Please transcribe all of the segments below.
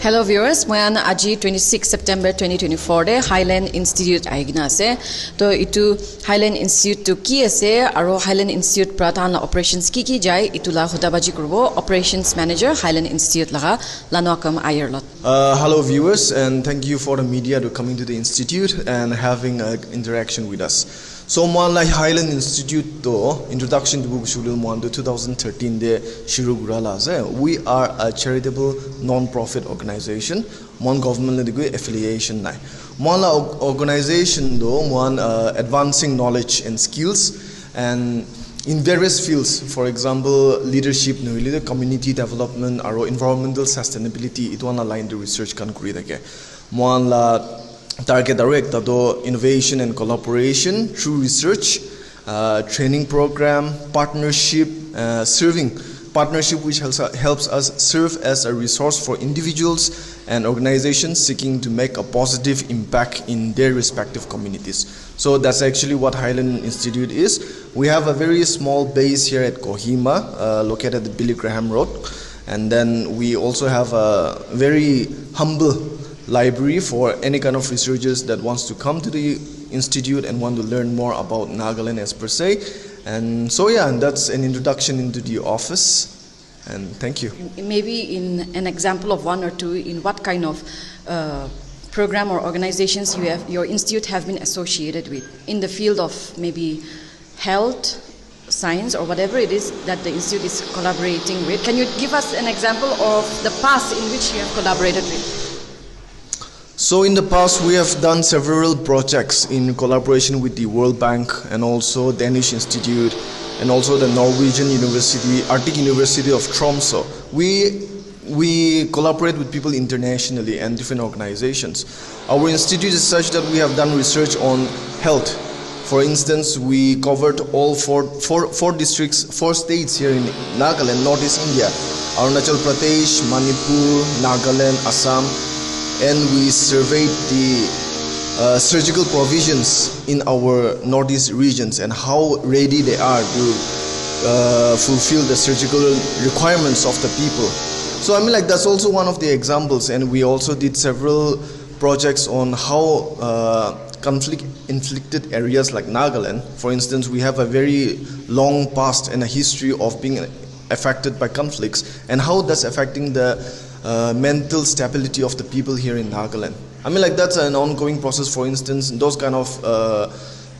Hello viewers, moyan aji 26 September 2024 de Highland Institute aigina ase. To itu Highland Institute to ki ase aro Highland Institute pradhan operations ki jai itu la khodabaji kurbo operations manager Highland Institute laga lanwakam ayerlot. Hello viewers, and thank you for the media to coming to the institute and having an interaction with us. So like Highland Institute to introduction to book shulul mo 2013 de shiru gurala ase. We are a charitable non-profit organization. Mon government le affiliation nai. Mon organization do mon advancing knowledge and skills and in various fields, for example, leadership, community development, or environmental sustainability, it one align the research can create again. Mon la target direct innovation and collaboration through research, training program, partnership, partnership which helps us serve as a resource for individuals and organizations seeking to make a positive impact in their respective communities. So that's actually what Highland Institute is. We have a very small base here at Kohima, located at the Billy Graham Road, and then we also have a very humble library for any kind of researchers that wants to come to the institute and want to learn more about Nagaland as per se. And so yeah, and that's an introduction into the office, and thank you. Maybe in an example of one or two, in what kind of program or organizations your institute have been associated with in the field of maybe health, science, or whatever it is that the institute is collaborating with. Can you give us an example of the past in which you have collaborated with? So in the past we have done several projects in collaboration with the World Bank and also Danish Institute and also the Norwegian University, Arctic University of Tromsø. We collaborate with people internationally and different organizations. Our institute is such that we have done research on health. For instance, we covered all four states here in Nagaland, Northeast India, Arunachal Pradesh, Manipur, Nagaland, Assam, and we surveyed the surgical provisions in our Northeast regions and how ready they are to fulfill the surgical requirements of the people. So I mean, like, that's also one of the examples, and we also did several projects on how conflict-inflicted areas like Nagaland, for instance, we have a very long past and a history of being affected by conflicts, and how that's affecting the mental stability of the people here in Nagaland. I mean, like, that's an ongoing process. For instance, those kind of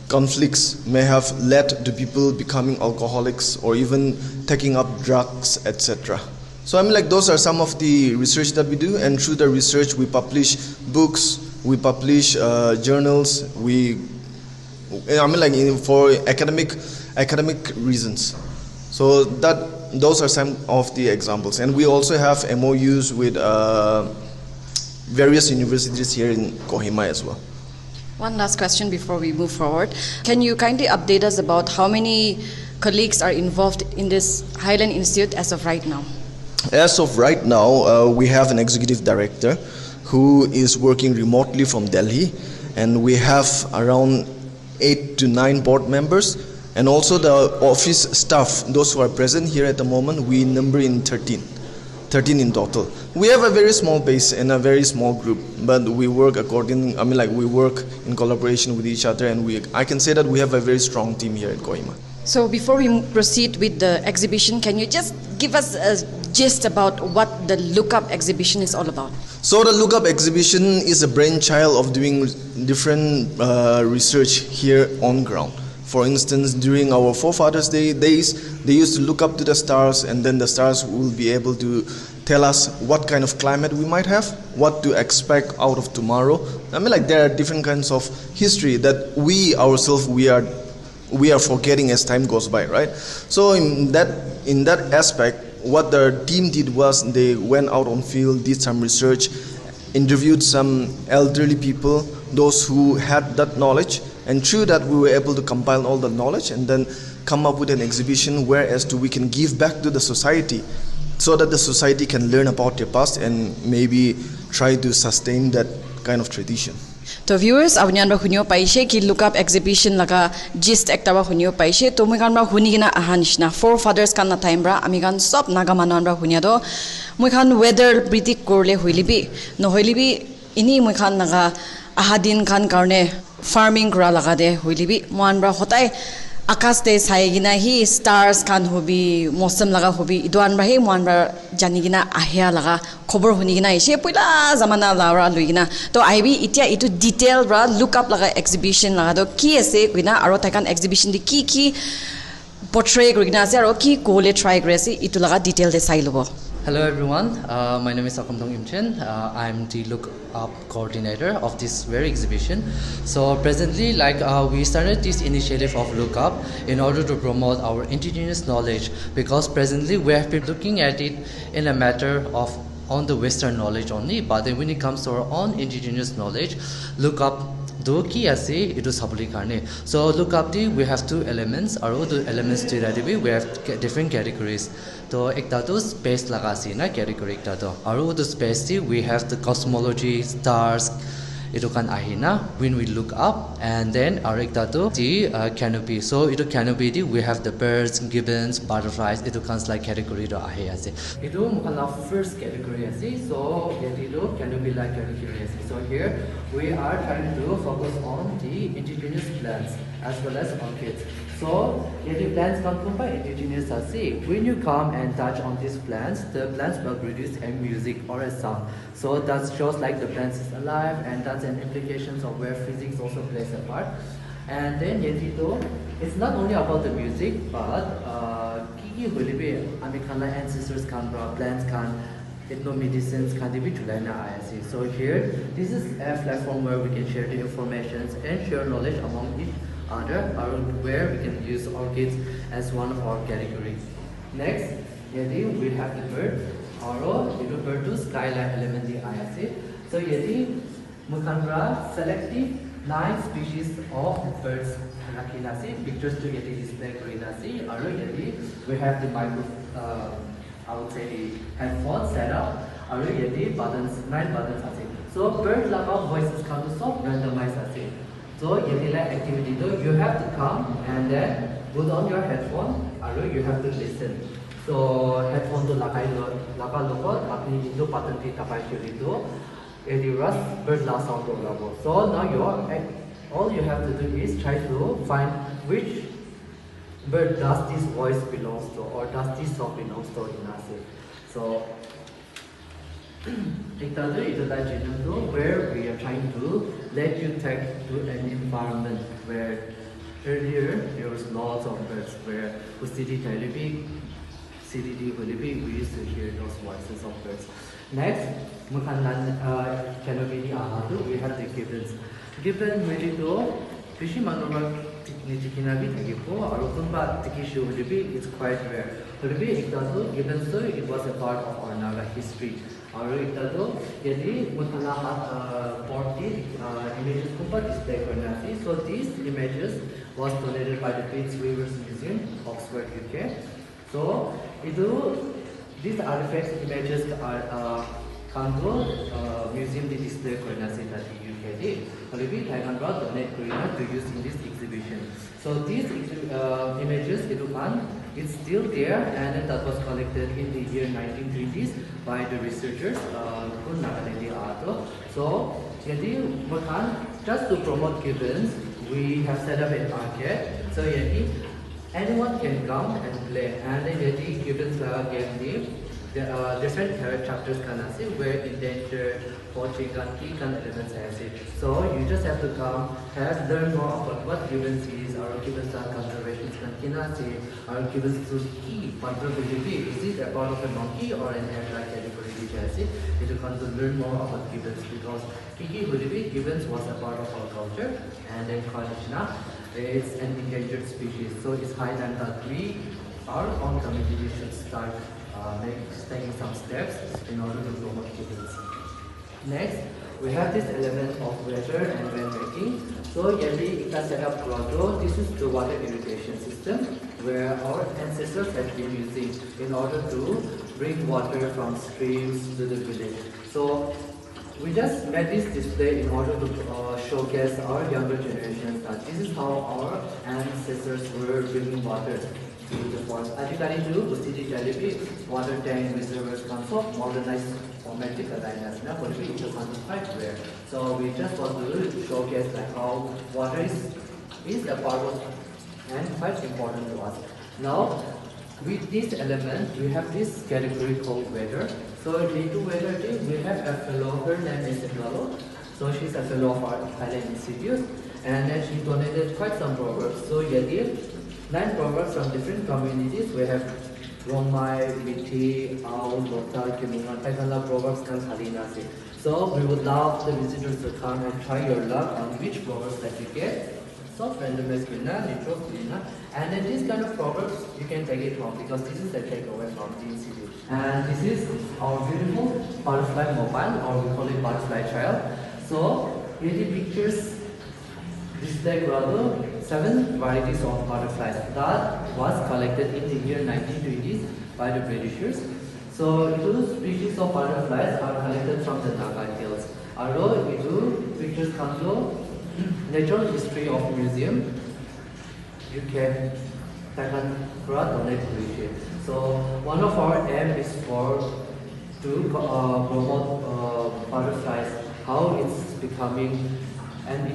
conflicts may have led to people becoming alcoholics or even taking up drugs, etc. So I mean, like, those are some of the research that we do, and through the research we publish books, we publish journals, for academic reasons. So those are some of the examples, and we also have MOUs with various universities here in Kohima as well. One last question before we move forward. Can you kindly update us about how many colleagues are involved in this Highland Institute as of right now? As of right now, we have an executive director who is working remotely from Delhi, and we have around 8 to 9 board members, and also the office staff, those who are present here at the moment, we number in 13 in total. We have a very small base and a very small group, but we work we work in collaboration with each other, and I can say that we have a very strong team here at Kohima. So before we proceed with the exhibition, can you just give us a gist about what the Lookup exhibition is all about? So the Lookup exhibition is a brainchild of doing different research here on ground. For instance, during our forefathers' days, they used to look up to the stars, and then the stars will be able to tell us what kind of climate we might have, what to expect out of tomorrow. I mean, like, there are different kinds of history that we ourselves we are forgetting as time goes by, right? So in that aspect, what the team did was they went out on field, did some research, interviewed some elderly people, those who had that knowledge, and through that we were able to compile all the knowledge and then come up with an exhibition whereas we can give back to the society so that the society can learn about their past and maybe try to sustain that kind of tradition. तो viewers अब न्यान बखुनियो पाइशे कि look up exhibition लगा gist एक तबा खुनियो पाइशे तो मुझे कान बा खुनी किना आहानिशना forefathers का ना time बरा अमिकान सब नागा मानवान बरा खुनिया दो मुझे कान weather predict कोरले हुईली भी न हुईली भी इन्हीं मुझे कान नागा आहादिन कान कारणे farming करा लगा दे हुईली भी मुआन बरा होता है आकाश ते साइगिना ही stars कान होबी मौसम लगा होबी इदवान बरा ही मुआन बरा जानी किना आहिया लगा खबर हुनी किना इसे पहिला जमाना लावरा लुइना तो आइबी इतिया इटु डिटेल बरा लुक अप लगा एक्जिबिशन लगा दो की एसे कुइना आरो ताकान एक्जिबिशन दि की portray गरिना से आरो की कोले ट्राई ग्रेसी इटु लगा डिटेल दे साइलोबो. Hello everyone, my name is Akamdong Imchen. I'm the Look Up coordinator of this very exhibition. So presently, we started this initiative of Look Up in order to promote our indigenous knowledge, because presently we have been looking at it in a matter of on the Western knowledge only, but then when it comes to our own indigenous knowledge, Look Up do ki ase itu sabuli karne. So Look Up di we have two elements, aro the elements to that we have different categories. So ekta to space laga si na category ekta to aro the space di we have the cosmology, stars itu kan ahina when we look up, and then our ekta to the canopy. So itu canopy di we have the birds, gibbons, butterflies itu kan like category to ahi ase. Itu mukana first category ase. So itu canopy like category ase. So here we are trying to focus on the indigenous plants as well as orchids. So the plants come from indigenous ase. When you come and touch on these plants, the plants will produce a music or a sound. So that shows like the plants is alive, and that's an implications of where physics also plays a part. And then it's not only about the music, but kiki hulibe amikala ancestors can plants can ethnomedicines can be tulana ISC. So here this is a platform where we can share the information and share knowledge among each other, where we can use orchids as one of our categories. Next, we have the bird. Aro itu bird to skyline element di ISC. So Mukanra selective 9 species of birds rakinasi pictures to display korinasi. Aro we have the I would say the headphone setup. Aro buttons 9 buttons ase. So bird laga voices come to so randomized ase. So activity though you have to come and then put on your headphone. Aro you have to listen. So headphone to laga lokot apni indo button ti tapai chulito. Bird last sound level. So now all you have to do is try to find which bird does this voice belongs to, or does this song belongs to in us. So where we are trying to let you take to an environment where earlier there was lots of birds where CDD we used to hear those voices of birds. Next, we have the gibbons. Gibbon really do fishy manual it's quite rare. Gibbons it was a part of our Naga history. So these images was donated by the Queen's Weavers Museum, Oxford, UK. So these artifacts images are come to museum the display Korea at the UK. Donate Korea to use in this exhibition. So these images it's still there, and that was collected in the year 1920s by the researchers. So just to promote gibbons, we have set up an arcade. So anyone can come and play, and then gibbons game name. There are different chapters where endangered, poaching, and key elements has it. So you just have to come and learn more about what gibbons is, or gibbons are conservation, or gibbons to key. Is it a part of a monkey or an aircraft category which has it? You can learn more about gibbons, because gibbons was a part of our culture, and then Kalishna is an endangered species. So it's high time that we, our own community, should start taking some steps in order to promote gibbons. Next, we have this element of weather and rainmaking. So Yali Ika set up grotto. This is the water irrigation system where our ancestors have been using in order to bring water from streams to the village. So we just made this display in order to showcase our younger generations that this is how our ancestors were bringing water to the forest. Adhikari to Usidi Jalibi, water tank reservoirs concept, modernized formatic alliance now for the quite rare. So we just want to showcase like how water is a part of and quite important to us. Now with this element we have this category called weather. So into weather team we have a fellow, her name is Lalo. So she's a fellow of our Thailand Institute and then she donated quite some proverbs. So Yadi 9 proverbs from different communities. We have Romai, Miti, Ao, Lota, Kimungan, Taikala proverbs and Halinasi. So we would love the visitors to come and try your luck on which proverbs that you get. Soft randomized Guna, neutral Guna. And then this kind of proverbs you can take it home because this is the takeaway from the institute. And this is our beautiful butterfly mobile, or we call it butterfly child. So here the pictures display rather 7 varieties of butterflies that was collected in the year 1920s by the Britishers. So those species of butterflies are collected from the Naga Hills. Although itu pictures come to Natural History of Museum, UK, Thailand, donate to. So one of our aim is to promote butterflies, how it's becoming an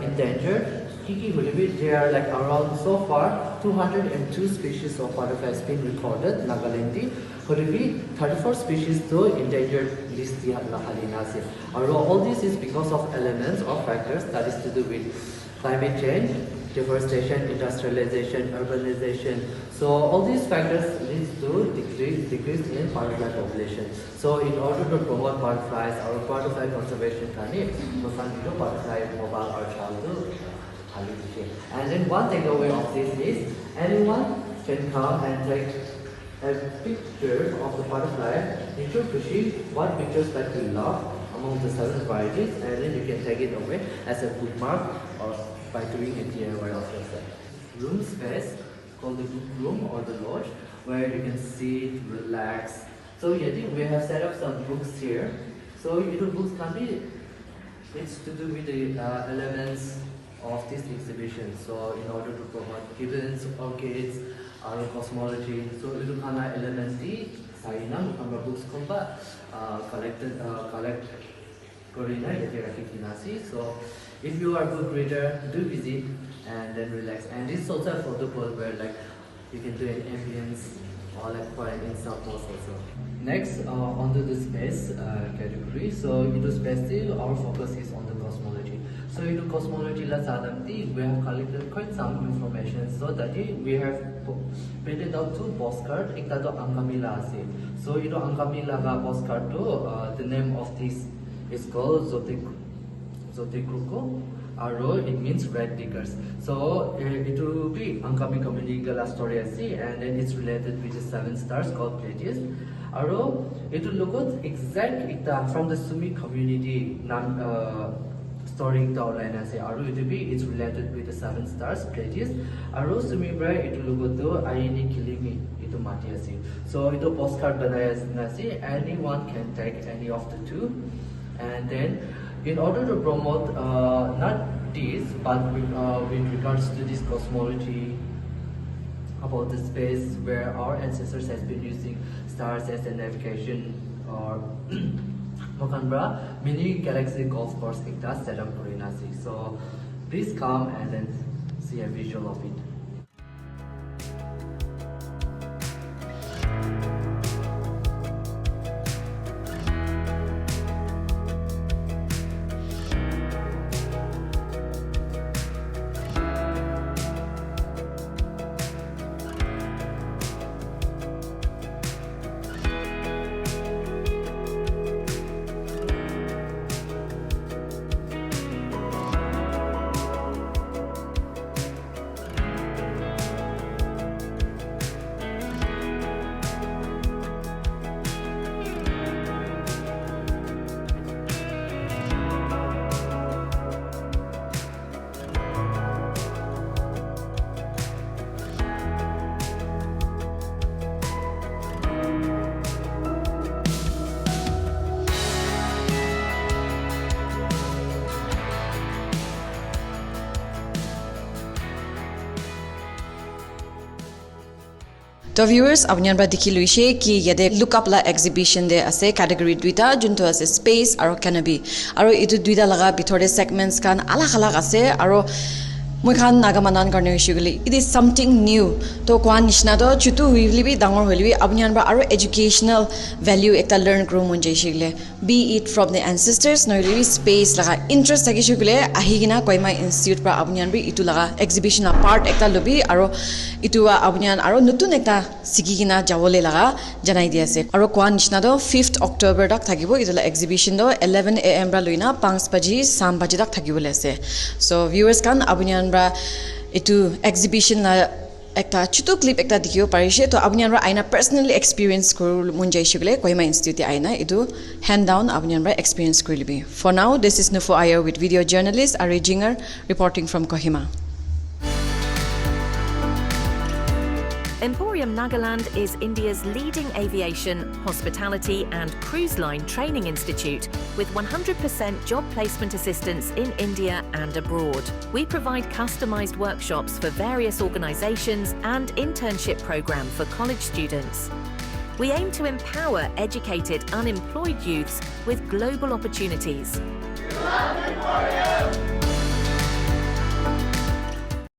endangered. There are like around so far 202 species of butterflies being recorded. Nagaland, 34 species to endangered list Halinasi. All this is because of elements or factors that is to do with climate change, deforestation, industrialization, urbanization. So all these factors leads to decrease in butterfly population. So in order to promote butterflies, our butterfly conservation butterfly mobile or child. And then one takeaway of this is anyone can come and take a picture of the butterfly. You should choose what pictures that you love among the 7 varieties, and then you can take it away as a bookmark or by doing a DIY of yourself. Room space called the book room or the lodge, where you can sit, relax. So I think we have set up some books here. So books can be, it's to do with the elements of this exhibition. So in order to promote gibbons, orchids, cosmology, so itu kana element di sainam number books kompa collect Corina Yatiraki. So if you are a good reader, do visit and then relax. And this is also a photo booth where like you can do an ambience or like for an instant post also. Next, onto the space category. So into space, our focus is on the cosmology. So into cosmology, we have collected quite some information. So that we have printed out 2 postcards. Ekta to Angkamila ase. So into Angkamila postcard to the name of this is called Zotekruko. Aro, it means red diggers. So it will be Angkami community gala story and then it's related with the 7 stars called Pleiades. Aro, it will look at exact from the Sumi community story outline as Aro, it will be it's related with the 7 stars Pleiades. Aro Sumi Brai, it will look at the Ayini Kilimi itu Matiasi. So it will postcard banaya nasi, anyone can take any of the 2. And then in order to promote not this, but with regards to this cosmology about the space where our ancestors has been using stars as a navigation or Mokanbra mini galaxy golf course ekta set up Korinasi. So please come and then see a visual of it. To viewers, apunian ba dikhi luise ki yade look up la exhibition de ase category duita junto ase space aro canopy aro itu duita laga bitor de segments kan alag ase aro moi khan nagamanan karne hoishiguli it is something new to kwan nishna to chutu huili bi dangor huili bi apunian ba aro educational value ekta learn kru mon jaishigile be it from the ancestors no really space laga interest thakishigule ahigina Kohima institute pra apunian bi itu laga exhibition a part ekta lobi aro itu apunian aro nutun ekta sikigina jawole laga janai di ase aro kwan nishna to 5th October tak thakibo itu la exhibition do 11 am ra loina 5 baji sam baji tak thakibole ase so viewers kan apunian itu exhibition na ekta chutu clip ekta dikhibo parise to apunian ra aina personally experience kuru munjai shigule Kohima institute aina itu hand down apunian ra experience kurilibi for now this is Nufo Ayer with video journalist Ari Jinger reporting from Kohima. Emporium Nagaland is India's leading aviation, hospitality and cruise line training institute with 100% job placement assistance in India and abroad. We provide customized workshops for various organizations and internship program for college students. We aim to empower educated unemployed youths with global opportunities.